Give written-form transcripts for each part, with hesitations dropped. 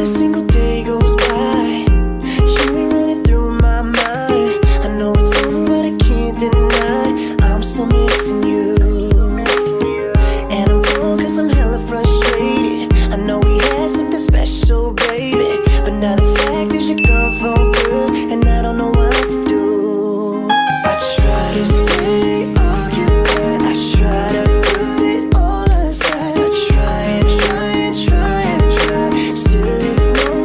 a single day goes by, you be running through my mind. I know it's over, but I can't deny I'm still missing you. And I'm torn cause I'm hella frustrated. I know we had something special, baby, but now the fact is you're gone for good, and I don't know what to do. I try to stay occupied, I try to put it all aside. I try and try and try and try, still it's no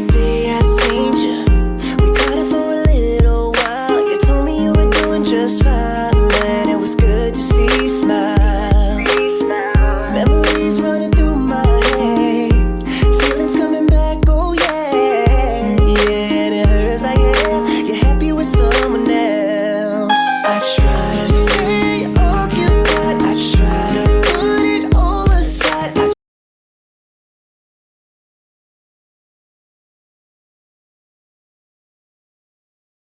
the day I seen you. We caught it for a little while. You told me you were doing just fine, man. It was good to see you smile. Memories running through